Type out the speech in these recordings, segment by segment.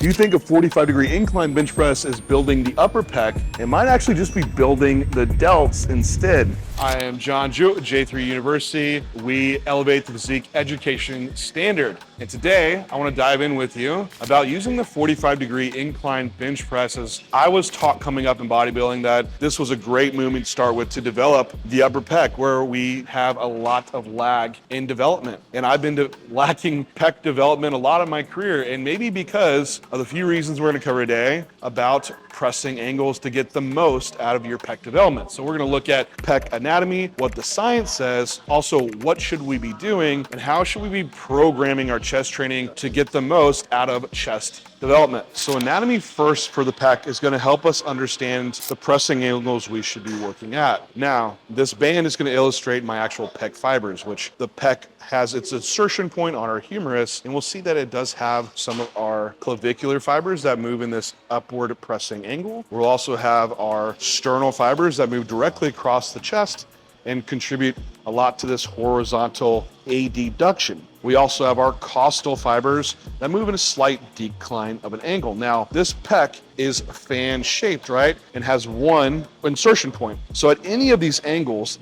You think a 45-degree incline bench press is building the upper pec, it might actually just be building the delts instead. I am John Jewett with J3U University. We elevate the physique education standard. And today, I want to dive in with you about using the 45-degree incline bench press. As I was taught coming up in bodybuilding that this was a great movement to start with to develop the upper pec, where we have a lot of lag in development. And I've been lacking pec development a lot of my career, and maybe because of the few reasons we're going to cover today about pressing angles to get the most out of your pec development. So we're going to look at pec anatomy, what the science says, also what should we be doing, and how should we be programming our chest training to get the most out of chest development. So anatomy first for the pec is going to help us understand the pressing angles we should be working at. Now, this band is going to illustrate my actual pec fibers, which the pec has its insertion point on our humerus, and we'll see that it does have some of our clavicular fibers that move in this upward pressing angle. We'll also have our sternal fibers that move directly across the chest and contribute a lot to this horizontal adduction. We also have our costal fibers that move in a slight decline of an angle. Now, this pec is fan-shaped, right? And has one insertion point. So at any of these angles,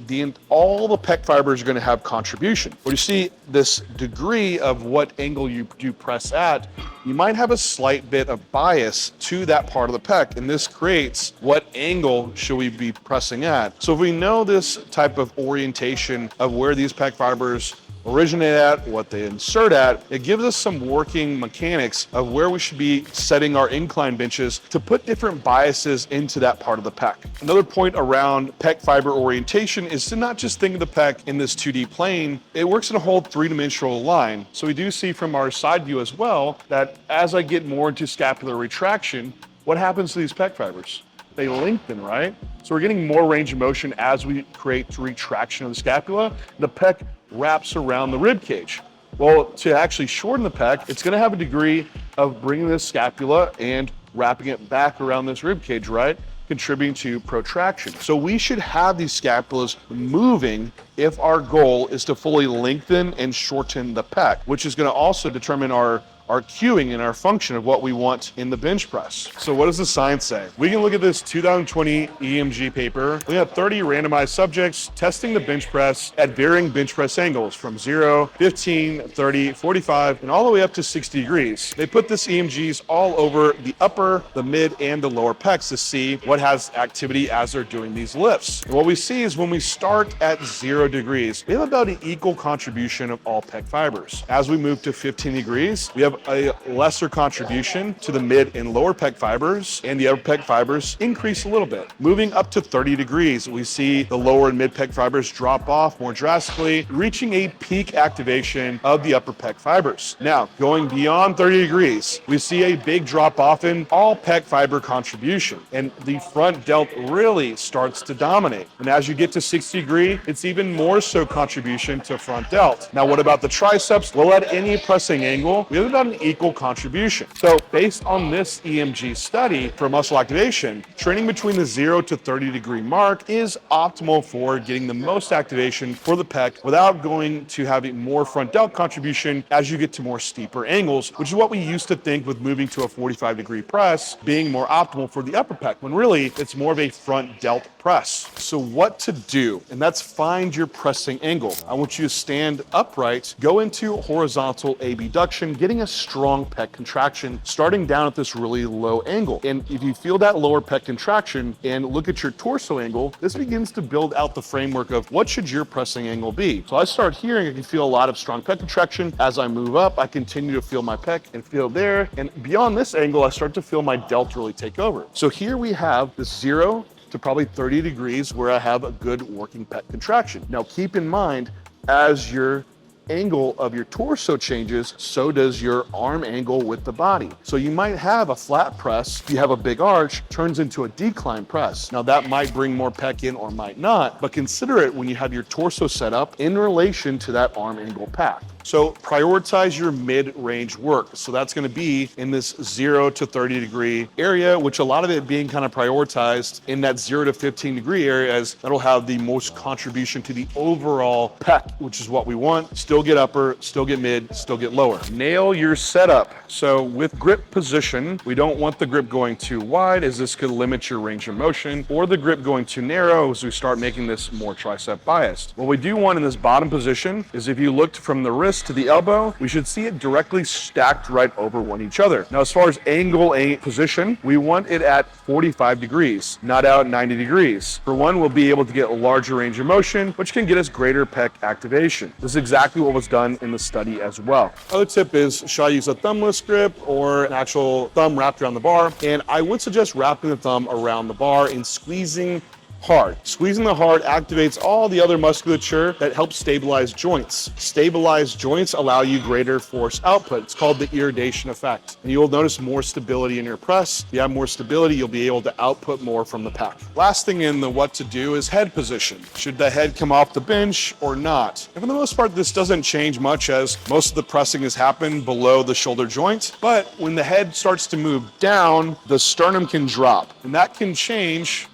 all the pec fibers are going to have contribution. When you see this degree of what angle you do press at, you might have a slight bit of bias to that part of the pec, and this creates what angle should we be pressing at. So if we know this type of orientation of where these pec fibers originate at, what they insert at, it gives us some working mechanics of where we should be setting our incline benches to put different biases into that part of the pec. Another point around pec fiber orientation is to not just think of the pec in this 2D plane, it works in a whole three-dimensional line. So we do see from our side view as well that as I get more into scapular retraction, what happens to these pec fibers? They lengthen, right? So we're getting more range of motion as we create retraction of the scapula. The pec wraps around the rib cage. Well, to actually shorten the pec, it's going to have a degree of bringing the scapula and wrapping it back around this rib cage, right? Contributing to protraction. So we should have these scapulas moving if our goal is to fully lengthen and shorten the pec, which is going to also determine our cueing and our function of what we want in the bench press. So what does the science say? We can look at this 2020 EMG paper. We have 30 randomized subjects testing the bench press at varying bench press angles from 0, 15, 30, 45, and all the way up to 60 degrees. They put this EMGs all over the upper, the mid, and the lower pecs to see what has activity as they're doing these lifts. And what we see is when we start at 0 degrees, we have about an equal contribution of all pec fibers. As we move to 15 degrees, we have a lesser contribution to the mid and lower pec fibers, and the upper pec fibers increase a little bit. Moving up to 30 degrees, we see the lower and mid pec fibers drop off more drastically, reaching a peak activation of the upper pec fibers. Now, going beyond 30 degrees, we see a big drop off in all pec fiber contribution, and the front delt really starts to dominate. And as you get to 60 degree, it's even more so contribution to front delt. Now, what about the triceps? Well, at any pressing angle, we have about an equal contribution. So based on this EMG study for muscle activation, training between the 0 to 30 degree mark is optimal for getting the most activation for the pec without going to having more front delt contribution as you get to more steeper angles, which is what we used to think with moving to a 45 degree press being more optimal for the upper pec, when really it's more of a front delt press. So what to do? And that's find your pressing angle. I want you to stand upright, go into horizontal abduction, getting a strong pec contraction, starting down at this really low angle. And if you feel that lower pec contraction and look at your torso angle, this begins to build out the framework of what should your pressing angle be. So I start here and I can feel a lot of strong pec contraction. As I move up, I continue to feel my pec and feel there. And beyond this angle, I start to feel my delt really take over. So here we have this 0 to probably 30 degrees where I have a good working pec contraction. Now keep in mind, as your angle of your torso changes, so does your arm angle with the body. So you might have a flat press, if you have a big arch, turns into a decline press. Now that might bring more pec in or might not, but consider it when you have your torso set up in relation to that arm angle path. So prioritize your mid-range work. So that's going to be in this 0 to 30 degree area, which a lot of it being kind of prioritized in that 0 to 15 degree area, as that'll have the most contribution to the overall pec, which is what we want. Still get upper, still get mid, still get lower. Nail your setup. So with grip position, we don't want the grip going too wide, as this could limit your range of motion, or the grip going too narrow as we start making this more tricep biased. What we do want in this bottom position is, if you looked from the wrist to the elbow, we should see it directly stacked right over one each other. Now, as far as angle position, we want it at 45 degrees, not out 90 degrees. For one, we'll be able to get a larger range of motion, which can get us greater pec activation. This is exactly what was done in the study as well. Other tip is, should I use a thumbless grip or an actual thumb wrapped around the bar? And I would suggest wrapping the thumb around the bar and squeezing hard. Squeezing the heart activates all the other musculature that helps stabilize joints. Stabilized joints allow you greater force output. It's called the irradiation effect. And you'll notice more stability in your press. If you have more stability, you'll be able to output more from the pec. Last thing in the what to do is head position. Should the head come off the bench or not? And for the most part, this doesn't change much, as most of the pressing has happened below the shoulder joint. But when the head starts to move down, the sternum can drop, and that can change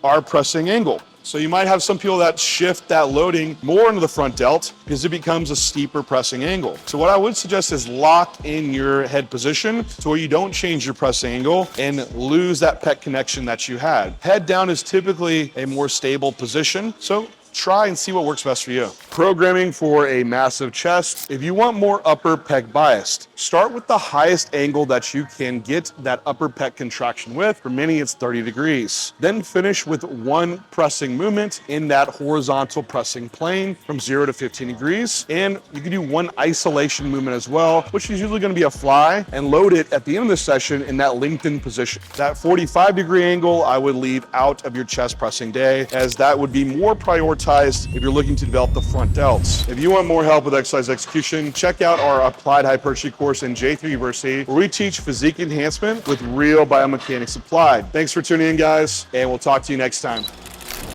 our pressing angle. So you might have some people that shift that loading more into the front delt because it becomes a steeper pressing angle. So what I would suggest is lock in your head position to where you don't change your pressing angle and lose that pec connection that you had. Head down is typically a more stable position, so try and see what works best for you. Programming for a massive chest. If you want more upper pec biased, start with the highest angle that you can get that upper pec contraction with. For many, it's 30 degrees. Then finish with one pressing movement in that horizontal pressing plane from 0 to 15 degrees. And you can do one isolation movement as well, which is usually going to be a fly, and load it at the end of the session in that lengthened position. That 45 degree angle I would leave out of your chest pressing day, as that would be more prioritized if you're looking to develop the front delts. If you want more help with exercise execution, check out our applied hypertrophy course in J3U University, where we teach physique enhancement with real biomechanics applied. Thanks for tuning in, guys, and we'll talk to you next time.